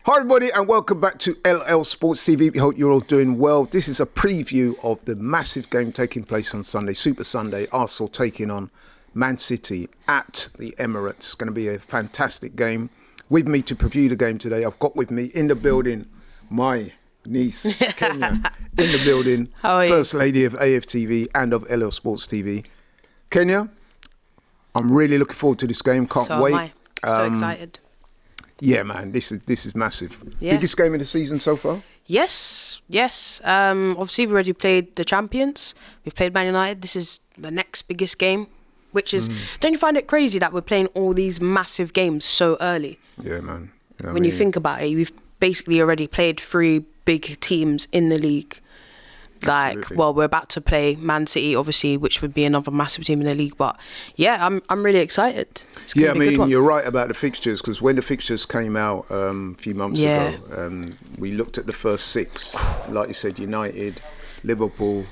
Hi everybody and welcome back to LL Sports TV. We hope you're all doing well. This is a preview of the massive game taking place on Sunday, Super Sunday. Arsenal taking on Man City at the Emirates. It's going to be a fantastic game. With me to preview the game today, I've got with me in the building my niece, Kenyah, in the building. How are you? First Lady of AFTV and of LL Sports TV. Kenyah, I'm really looking forward to this game. Can't wait. Am I. So excited. Yeah, man, this is massive. Yeah. Biggest game of the season so far? Yes. Obviously, we already played the champions. We've played Man United. This is the next biggest game, which is... Don't you find it crazy that we're playing all these massive games so early? Yeah, man. You know when you think about it, we've basically already played 3 big teams in the league. Absolutely. We're about to play Man City, obviously, which would be another massive team in the league. But yeah, I'm really excited. Yeah, I mean, you're right about the fixtures, because when the fixtures came out a few months ago, we looked at the first 6. Like you said, United, Liverpool,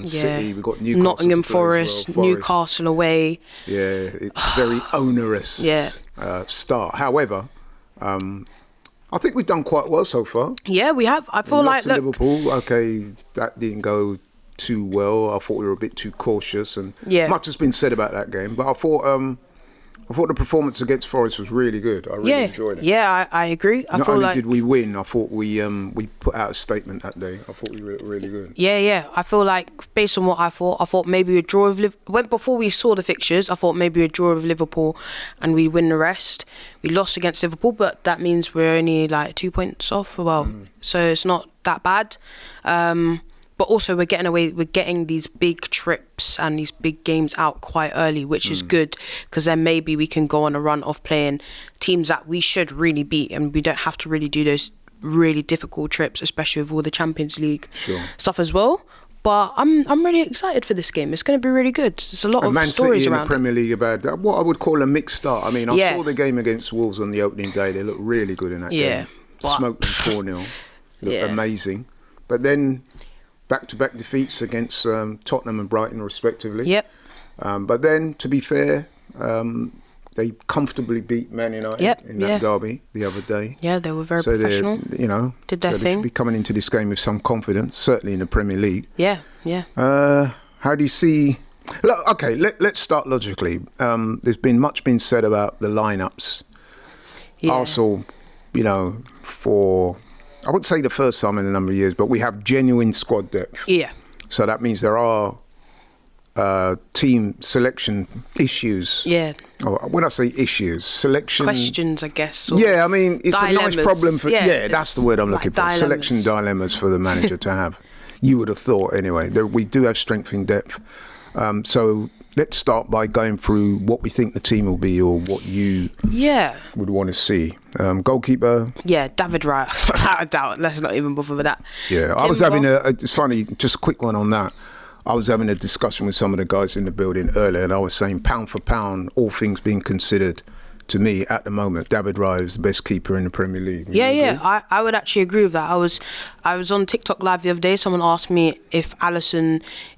City. We've got Newcastle, Nottingham Forest, Newcastle away. Yeah, it's very onerous start. However, I think we've done quite well so far. Yeah, we have. I feel like Liverpool, okay, that didn't go too well. I thought we were a bit too cautious, and much has been said about that game. But I thought the performance against Forest was really good. I really enjoyed it. Yeah, I agree. Not only did we win, I thought we put out a statement that day. I thought we were really good. Yeah. I feel like, based on what I thought maybe a draw with Liverpool. Before we saw the fixtures, I thought maybe a draw with Liverpool and we win the rest. We lost against Liverpool, but that means we're only like 2 points off. So it's not that bad. But also we're getting these big trips and these big games out quite early, which is good, because then maybe we can go on a run of playing teams that we should really beat, and we don't have to really do those really difficult trips, especially with all the Champions League stuff as well. But I'm really excited for this game. It's going to be really good. There's a lot of Man stories City around in the Premier League about what I would call a mixed start. I mean, I saw the game against Wolves on the opening day. They looked really good in that game. Smoked them 4-0. Looked amazing. But then back-to-back defeats against Tottenham and Brighton, respectively. Yep. But then, to be fair, they comfortably beat Man United in that derby the other day. Yeah, they were very professional. Did their thing. They should be coming into this game with some confidence, certainly in the Premier League. Yeah. How do you see... Look, okay, let's start logically. There's been much been said about the lineups. Yeah. Arsenal, for... I wouldn't say the first time in a number of years, but we have genuine squad depth. Yeah. So that means there are team selection issues. Yeah. Or when I say issues, selection... questions, I guess. Yeah, I mean, it's dilemmas. A nice problem for... Yeah, that's the word I'm looking for. Dilemmas. Selection dilemmas for the manager to have. You would have thought, anyway. We do have strength in depth. So let's start by going through what we think the team will be, or what you would want to see. Goalkeeper. Yeah, David Raya. I doubt. Let's not even bother with that. Yeah, I was having it's funny, just a quick one on that. I was having a discussion with some of the guys in the building earlier, and I was saying, pound for pound, all things being considered, to me at the moment, David Raya is the best keeper in the Premier League. I would actually agree with that. I was on TikTok Live the other day. Someone asked me if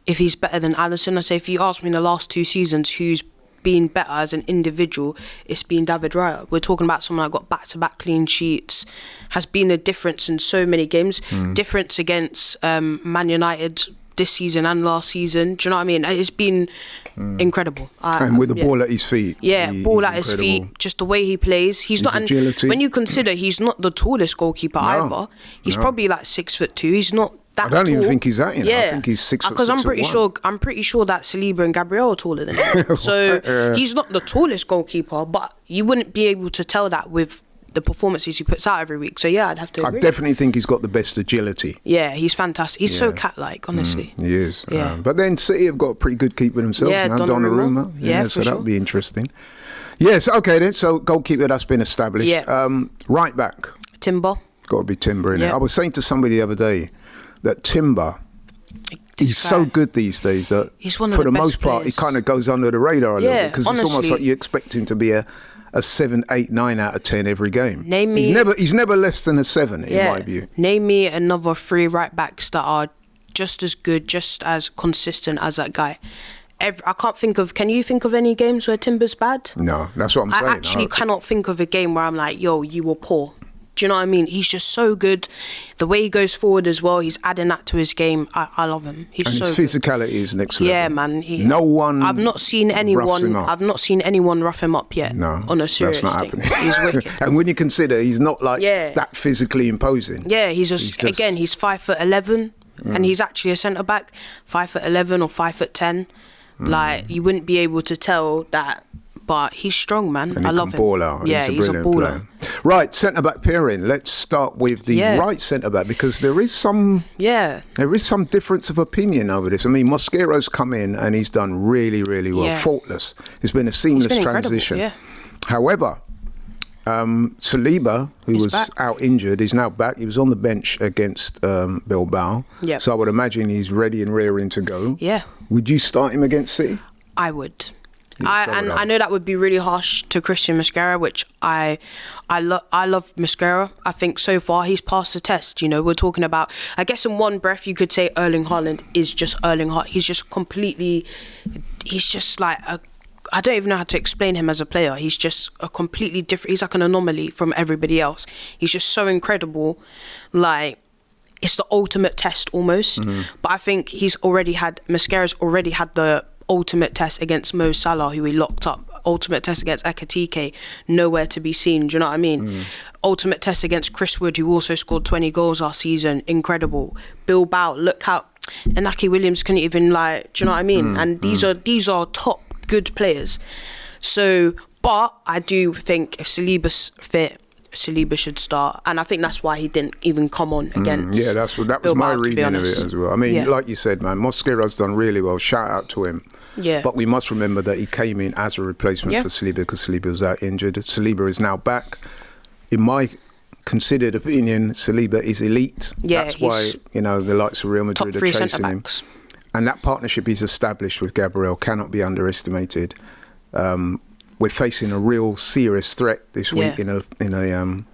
he's better than Alisson. I say, if you ask me in the last 2 seasons who's been better as an individual, it's been David Raya. We're talking about someone that got back-to-back clean sheets, has been a difference in so many games. Difference against Man United this season and last season. Do you know what I mean? It's been incredible. And with the ball at his feet. Yeah, ball at his feet. Just the way he plays. He's not. Agility. When you consider he's not the tallest goalkeeper either. He's probably like 6'2". He's not that tall. I don't even think he's that. I think he's 6'6". Because I'm pretty sure that Saliba and Gabriel are taller than him. So he's not the tallest goalkeeper, but you wouldn't be able to tell that with the performances he puts out every week. So yeah, I'd have to agree. I definitely think he's got the best agility. Yeah, he's fantastic. He's so cat-like, honestly. He is. Yeah. But then City have got a pretty good keeper themselves. Yeah, Donnarumma. Yeah, so that'll be interesting. Yes, okay then. So goalkeeper, that's been established. Yeah. Right back. Timber. Got to be Timber, innit? I was saying to somebody the other day that Timber, he's so good these days that he's one of for the the best most part, players. he kind of goes under the radar a little bit, because it's almost honestly, like you expect him to be a 7, 8, 9 out of 10 every game. Name me. He's never less than a 7 in my view. Name me another 3 right backs that are just as good, just as consistent as that guy. I can't think of. Can you think of any games where Timber's bad? No, that's what I'm saying. I actually cannot think of a game where I'm like, yo, you were poor. Do you know what I mean? He's just so good. The way he goes forward as well, he's adding that to his game. I love him. He's and so his good. physicality is next level. Yeah, man. No one. I've not seen anyone. Roughs him up. I've not seen anyone rough him up yet. No, on a serious that's not thing. happening. He's wicked. And when you consider he's not like that physically imposing. Yeah, he's just again, he's 5'11", and he's actually a centre back, 5'11" or 5'10". Like you wouldn't be able to tell that. But he's strong, man. And I love him. Ball out. Yeah, he's a baller. Player. Right, centre back pairing. Let's start with the right centre back because there is some difference of opinion over this. I mean, Mosquera's come in and he's done really, really well, faultless. It's been a seamless transition. Yeah. However, Saliba, who was out injured, is now back. He was on the bench against Bilbao. Yep. So I would imagine he's ready and raring to go. Yeah. Would you start him against City? I would. I know that would be really harsh to Christian Mosquera, which I love Mosquera. I think so far he's passed the test. You know, we're talking about, I guess in one breath you could say Erling Haaland is just Erling Haaland. He's just like I don't even know how to explain him as a player. He's just a completely different, he's like an anomaly from everybody else. He's just so incredible. Like, it's the ultimate test almost. Mm-hmm. But I think Mosquera's already had the ultimate test against Mo Salah, who he locked up. Ultimate test against Ekitike, nowhere to be seen. Do you know what I mean? Ultimate test against Chris Wood, who also scored 20 goals last season. Incredible. Bilbao, look how Inaki Williams couldn't even do you know what I mean? And these are top good players. So, but I do think if Saliba's fit, Saliba should start, and I think that's why he didn't even come on against. That was Bilbao, my reading of it as well. I mean, like you said, man, Mosquera's done really well. Shout out to him. Yeah. But we must remember that he came in as a replacement for Saliba because Saliba was out injured. Saliba is now back. In my considered opinion, Saliba is elite. Yeah, that's why the likes of Real Madrid are chasing him. And that partnership he's established with Gabriel cannot be underestimated. We're facing a real serious threat this week in a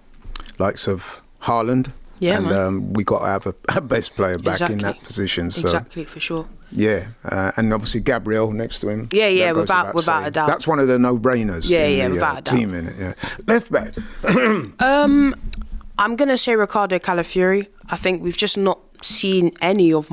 likes of Haaland. Yeah, and we got to have a best player back in that position. So. Exactly, for sure. Yeah, and obviously Gabriel next to him. Yeah, without a doubt. That's one of the no-brainers. Yeah, without a doubt. Team in it. Yeah, left back. I'm gonna say Ricardo Calafiori. I think we've just not seen any of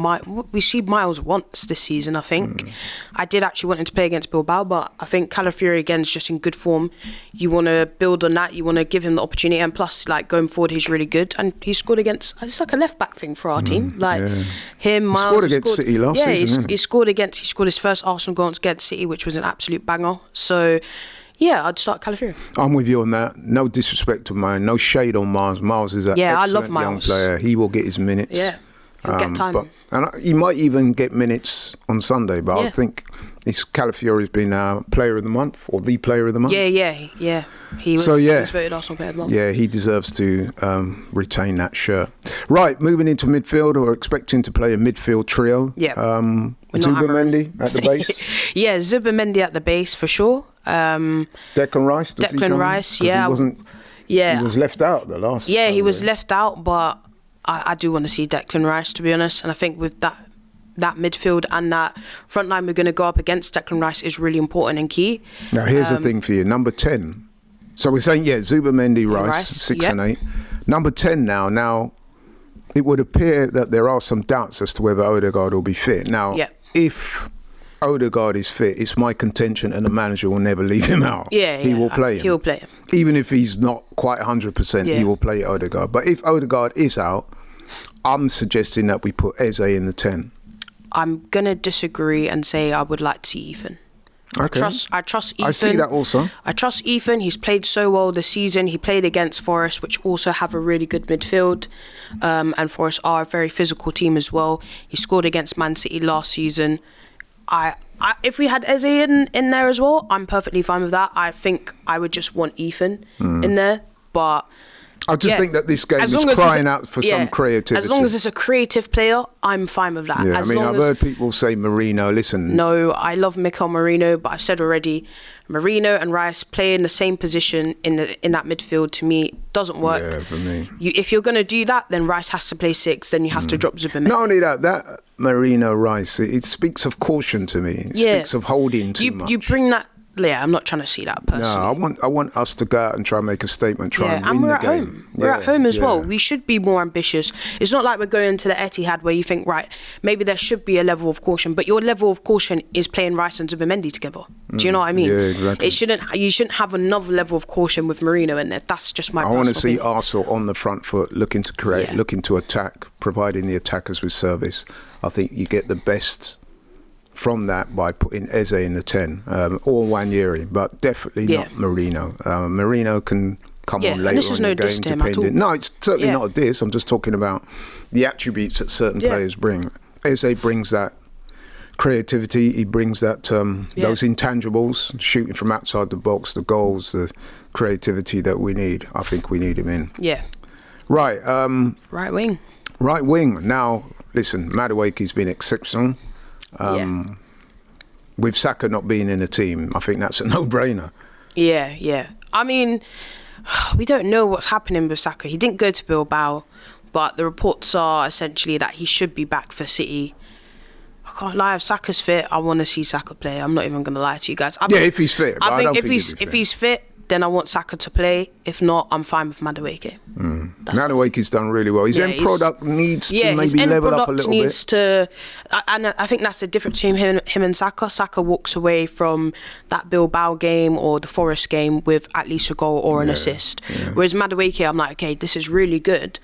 we see Miles once this season. I think I did actually want him to play against Bilbao, but I think Calafiori again is just in good form. You want to build on that, you want to give him the opportunity, and plus like going forward he's really good, and he scored against, it's like a left back thing for our team, like him. Miles, he scored against City last season. He scored his first Arsenal goal against City, which was an absolute banger. So yeah, I'd start Calafiori. I'm with you on that. No disrespect to mine, no shade on Miles. Miles is an excellent I love Miles. Young player. He will get his minutes. Yeah. Get time. And he might even get minutes on Sunday, but I think Calafiori's been player of the month or the player of the month. Yeah. He was voted Arsenal player of the month. Yeah, he deserves to retain that shirt. Right, moving into midfield, or expecting to play a midfield trio. Yeah. Zubimendi at the base. Yeah, Zubimendi at the base for sure. Declan Rice. Declan Rice. Yeah. He was left out the last. Yeah, he was left out, but I do want to see Declan Rice, to be honest. And I think with that midfield and that front line we're going to go up against, Declan Rice is really important and key. Now, here's the thing for you. Number 10. So we're saying, Zubimendi, Rice 6 and 8. Number 10 now. Now, it would appear that there are some doubts as to whether Odegaard will be fit. Now, if Odegaard is fit, it's my contention and the manager will never leave him out. He will play him. He will play him. Even if he's not quite 100%, he will play Odegaard. But if Odegaard is out, I'm suggesting that we put Eze in the 10. I'm going to disagree and say I would like to see Ethan. Okay. I trust Ethan. I see that also. I trust Ethan. He's played so well this season. He played against Forest, which also have a really good midfield. And Forest are a very physical team as well. He scored against Man City last season. If we had Eze in there as well, I'm perfectly fine with that. I think I would just want Ethan in there. But I just think that this game is crying out for some creativity. As long as it's a creative player, I'm fine with that. Yeah, I've heard people say Marino. Listen. No, I love Mikel Marino, but I've said already, Marino and Rice play in the same position in that midfield. To me, doesn't work. Yeah, for me. If you're going to do that, then Rice has to play 6. Then you have to drop Zubimendi. Not only that Marino Rice, it speaks of caution to me. It speaks of holding too much. You bring I'm not trying to see that personally. No, I want us to go out and try and make a statement, try and win we're the at game. home. We're at home as well. We should be more ambitious. It's not like we're going to the Etihad where you think, right, maybe there should be a level of caution, but your level of caution is playing Rice and Zubimendi together. Do you know what I mean? Yeah, exactly. You shouldn't have another level of caution with Mourinho in there. That's just my personal I want to see opinion. Arsenal on the front foot, looking to create, looking to attack, providing the attackers with service. I think you get the best from that by putting Eze in the 10 or Nwaneri, but definitely not Mourinho. Mourinho can come on later on in the game, depending. No, it's certainly not a diss. I'm just talking about the attributes that certain players bring. Eze brings that creativity. He brings that those intangibles, shooting from outside the box, the goals, the creativity that we need. I think we need him in. Yeah. Right. Right wing. Right wing. Now, listen, Madueke's been exceptional. With Saka not being in the team, I think that's a no-brainer. Yeah. I mean, we don't know what's happening with Saka. He didn't go to Bilbao, but the reports are essentially that he should be back for City. I can't lie, if Saka's fit, I want to see Saka play. I'm not even going to lie to you guys. If he's fit. I think if he's fit, then I want Saka to play. If not, I'm fine with Madueke. Madueke's done really well. His end product needs to maybe level up a little bit. And I think that's the difference between him and Saka. Saka walks away from that Bilbao game or the Forest game with at least a goal or an assist. Whereas Madueke, I'm like, okay, this is really good,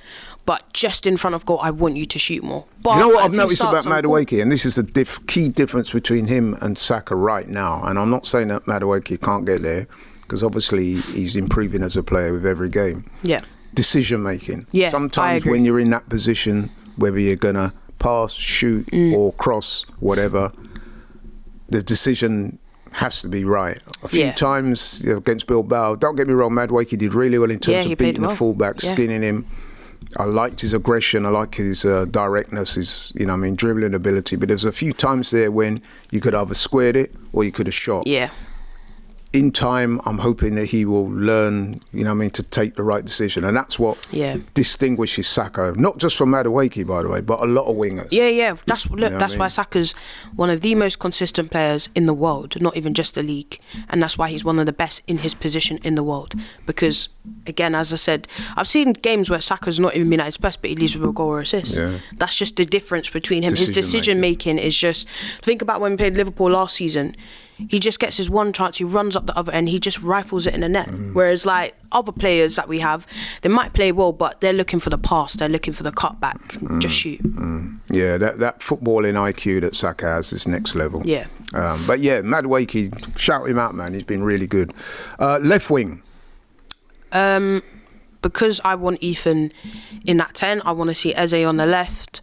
but just in front of goal, I want you to shoot more. But you know what I've noticed about Madueke, and this is the key difference between him and Saka right now, and I'm not saying that Madueke can't get there, because obviously he's improving as a player with every game. Yeah. Decision making. Yeah, sometimes when you're in that position, whether you're gonna pass, shoot, or cross, whatever, the decision has to be right. A few times against Bilbao, don't get me wrong, Madueke did really well in terms of beating the fullback, skinning him. I liked his aggression. I like his directness, his dribbling ability. But there's a few times there when you could either squared it or you could have shot. Yeah. In time, I'm hoping that he will learn, to take the right decision. And that's what distinguishes Saka, not just from Madueke, by the way, but a lot of wingers. Yeah. That's why Saka's one of the most consistent players in the world, not even just the league. And that's why he's one of the best in his position in the world. Because, again, as I said, I've seen games where Saka's not even been at his best, but he leaves with a goal or assist. Yeah. That's just the difference between him. His decision-making is just... Think about when we played Liverpool last season. He just gets his one chance, he runs up the other end, he just rifles it in the net. Whereas like other players that we have, they might play well, but they're looking for the pass, they're looking for the cutback, just shoot. Yeah, that footballing IQ that Saka has is next level. Yeah. But yeah, Madueke, shout him out, man. He's been really good. Left wing. Because I want Ethan in that 10, I want to see Eze on the left.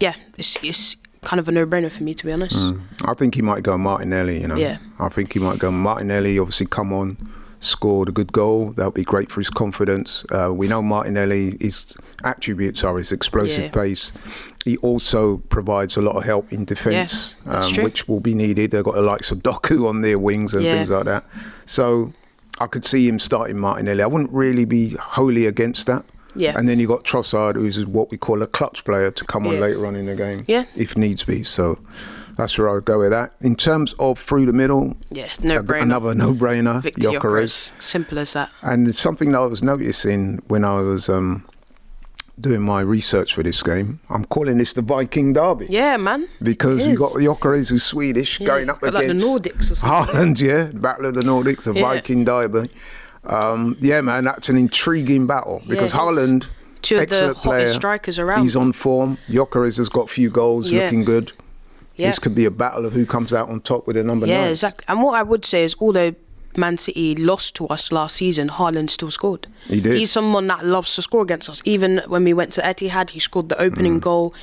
It's kind of a no-brainer for me, to be honest. I think he might go Martinelli, Yeah. I think he might go Martinelli, obviously come on, scored a good goal. That would be great for his confidence. We know Martinelli, his attributes are his explosive pace. He also provides a lot of help in defence, which will be needed. They've got the likes of Doku on their wings and things like that. So I could see him starting Martinelli. I wouldn't really be wholly against that. Yeah. And then you got Trossard, who's what we call a clutch player, to come on later on in the game, if needs be. So that's where I would go with that. In terms of through the middle, no-brainer. Another no-brainer, Victor Gyökeres. Simple as that. And it's something that I was noticing when I was doing my research for this game. I'm calling this the Viking derby. Yeah, man. Because you got Gyökeres, who's Swedish, going up against like the Nordics or something. Haaland, Battle of the Nordics, the Viking derby. Man, that's an intriguing battle because Haaland, two of excellent the player, hottest strikers around. He's on form. Gyökeres has got a few goals, looking good. Yeah. This could be a battle of who comes out on top with a number 9. Yeah, exactly. And what I would say is, although Man City lost to us last season, Haaland still scored. He did. He's someone that loves to score against us. Even when we went to Etihad, he scored the opening goal.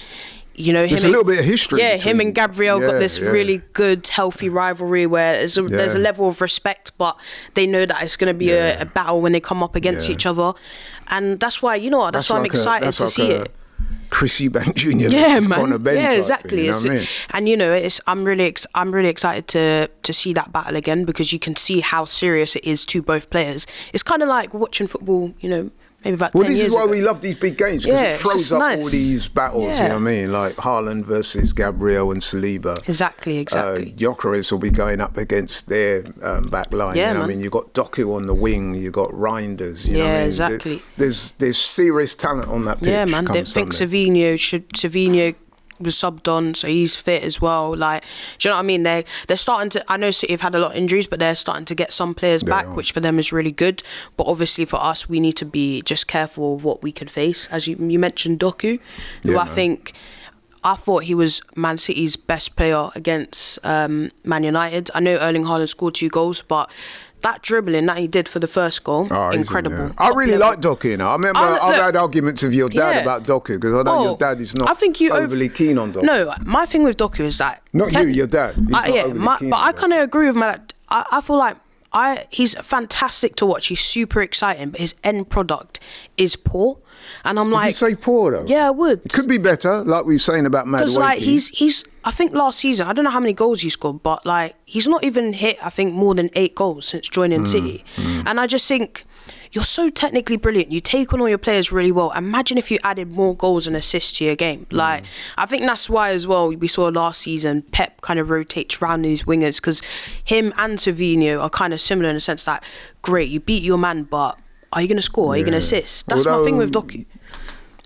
There's a little bit of history. Yeah, him and Gabriel got this really good, healthy rivalry where there's a level of respect, but they know that it's going to be a battle when they come up against each other, and that's why that's why I'm excited to see it. Chris Eubank Jr. Yeah, man. Yeah, exactly. Thing, and I'm really excited to see that battle again because you can see how serious it is to both players. It's kind of like watching football, maybe about 10 years Well, this ago. is why we love these big games, because Yeah, it it's throws just up nice. all these battles, you know what I mean? Like Haaland versus Gabriel and Saliba. Exactly. Gyökeres will be going up against their back line. Yeah, you know what I man. mean? You've got Doku on the wing, you've got Reinders, you know what I mean? Exactly. There's serious talent on that pitch. Yeah, man. I think Savinho was subbed on, so he's fit as well. Like, do you know what I mean? They're starting to. I know City have had a lot of injuries, but they're starting to get some players back, which for them is really good. But obviously for us, we need to be just careful of what we could face. As you mentioned, Doku, who I thought he was Man City's best player against Man United. I know Erling Haaland scored 2 goals, but that dribbling that he did for the first goal, incredible. I really like Doku, you know. I remember I've had arguments with your dad about Doku, because I know your dad is not overly keen on Doku. No, my thing with Doku is that... Not you, your dad. He's not overly keen but on I Doku. kind of agree with my dad. I feel like he's fantastic to watch. He's super exciting, but his end product is poor. And I'm like... Did you say poor, though? Yeah, I would. It could be better, like we were saying about Madueke. Because, like, he's... I think last season, I don't know how many goals he scored, but, like, he's not even hit, I think, more than 8 goals since joining City. And I just think, you're so technically brilliant. You take on all your players really well. Imagine if you added more goals and assists to your game. Like, I think that's why, as well, we saw last season, Pep kind of rotates around these wingers, because him and Savinho are kind of similar in the sense that, great, you beat your man, but are you going to score? Are you going to assist? That's my thing with Doku.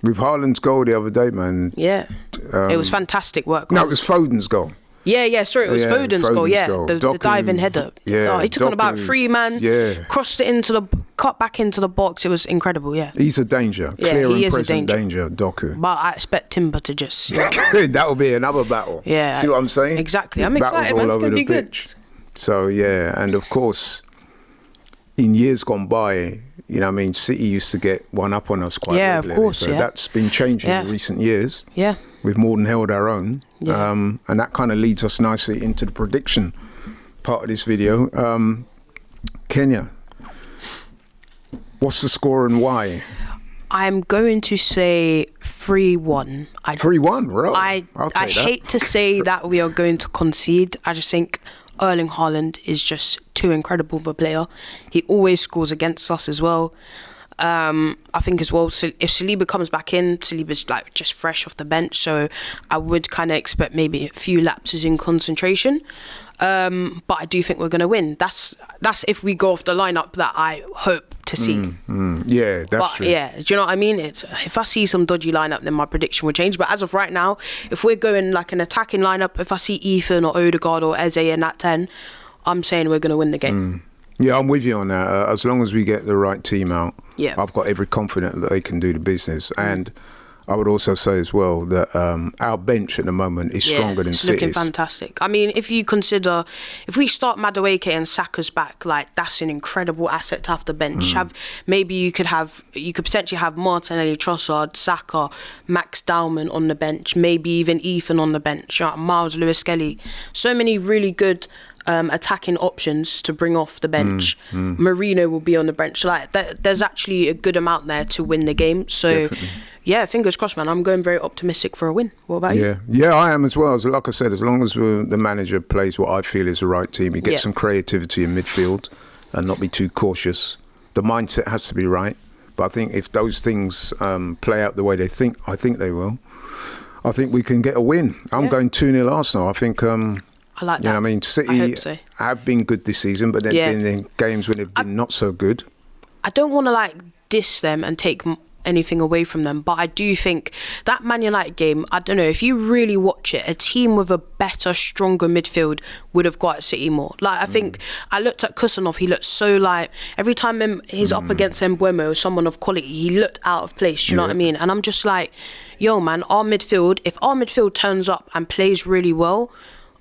With Haaland's goal the other day, man. Yeah. It was fantastic work. No, it was Foden's goal. Yeah, sorry, it was Foden's goal. Yeah, the diving header. Yeah, he took on about 3 man. Yeah, crossed it cut back into the box. It was incredible. Yeah, he's a danger. Yeah, Clear he and is a present danger. Doku. But I expect Timber to just. That will be another battle. Yeah, see what I'm saying? Exactly. I'm excited, man. It's gonna be good. So yeah, and of course, in years gone by, you know, what I mean, City used to get one up on us quite regularly. Of course. So that's been changing in recent years. Yeah. We've more than held our own. Yeah. And that kind of leads us nicely into the prediction part of this video. Kenyah, what's the score and why? I'm going to say 3-1. 3-1, right? I hate to say that we are going to concede. I just think Erling Haaland is just too incredible of a player. He always scores against us as well. I think as well, so if Saliba comes back in, Saliba's like just fresh off the bench, so I would kind of expect maybe a few lapses in concentration. But I do think we're going to win. That's if we go off the lineup that I hope to see. Yeah, that's true. Yeah, do you know what I mean? If I see some dodgy lineup, then my prediction will change. But as of right now, if we're going like an attacking lineup, if I see Ethan or Odegaard or Eze in that 10, I'm saying we're going to win the game. Yeah, I'm with you on that. As long as we get the right team out, I've got every confidence that they can do the business. And I would also say as well that our bench at the moment is stronger than City's. It's looking fantastic. I mean, if you consider, if we start Madueke and Saka's back, like that's an incredible asset to have the bench. Maybe you could potentially have Martinelli, Trossard, Saka, Max Dowman on the bench. Maybe even Ethan on the bench. Miles Lewis-Skelly. So many really good attacking options to bring off the bench. Marino will be on the bench. Like there's actually a good amount there to win the game. So yeah, fingers crossed, man. I'm going very optimistic for a win. What about you? Yeah, I am as well. Like I said, as long as the manager plays what I feel is the right team, he gets some creativity in midfield and not be too cautious. The mindset has to be right. But I think if those things play out the way I think they will, I think we can get a win. I'm going 2-0 Arsenal. I think I like that. You know, I mean, City have been good this season, but they've been in games when they've been not so good. I don't want to like diss them and take anything away from them, but I do think that Man United game, I don't know, if you really watch it, a team with a better, stronger midfield would have got at City more. Like, I think I looked at Kusanov, he looked so like, every time he's up against Mbeumo, someone of quality, he looked out of place, do you know what I mean? And I'm just like, yo man, if our midfield turns up and plays really well,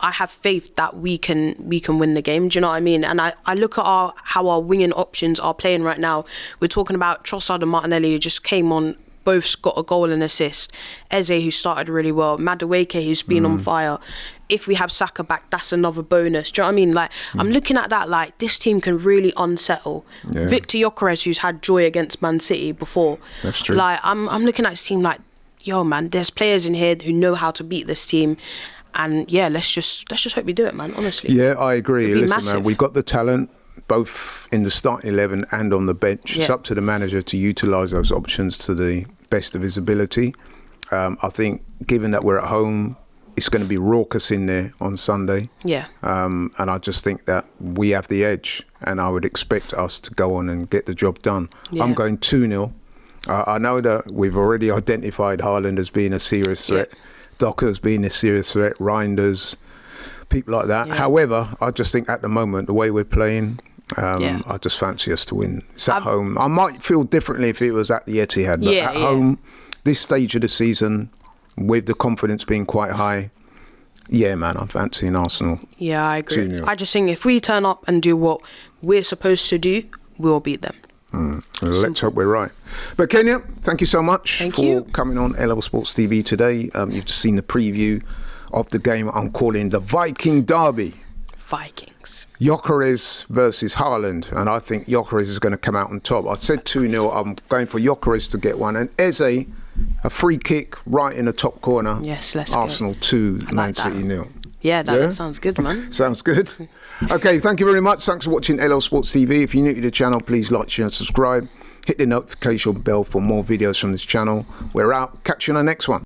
I have faith that we can win the game. Do you know what I mean? And I look at how our winging options are playing right now. We're talking about Trossard and Martinelli, who just came on, both got a goal and assist. Eze, who started really well. Madueke, who's been on fire. If we have Saka back, that's another bonus. Do you know what I mean? Like, I'm looking at that like this team can really unsettle. Victor Gyökeres, who's had joy against Man City before. That's true. Like, I'm looking at this team like, yo man, there's players in here who know how to beat this team. And yeah, let's just hope we do it, man. Honestly. Yeah, I agree. Listen, massive. man, we've got the talent. both in the starting 11 and on the bench. It's up to the manager to utilise those options to the best of his ability. I think, given that we're at home, it's going to be raucous in there on Sunday. Yeah. And I just think that we have the edge, and I would expect us to go on and get the job done. Yeah. I'm going 2-0. I know that we've already identified Haaland as being a serious threat, Docker as being a serious threat, Reinders, people like that. However, I just think at the moment, the way we're playing, I just fancy us to win. It's at home. I might feel differently if it was at the Etihad, but at home, this stage of the season, with the confidence being quite high, man, I'm fancying Arsenal. Yeah, I agree. 2-0. I just think if we turn up and do what we're supposed to do, we'll beat them. Let's hope we're right. But Kenyah, thank you so much for coming on L Sports TV today. You've just seen the preview of the game I'm calling the Viking Derby. Vikings. Gyökeres versus Haaland, and I think Gyökeres is going to come out on top. I said 2-0. I'm going for Gyökeres to get one, and Eze, a free kick right in the top corner. Yes, let's Arsenal 2, Man City 0. Yeah, that sounds good, man. Sounds good. Okay, thank you very much. Thanks for watching LL Sports TV. If you're new to the channel, please like, share and subscribe. Hit the notification bell for more videos from this channel. We're out. Catch you on the next one.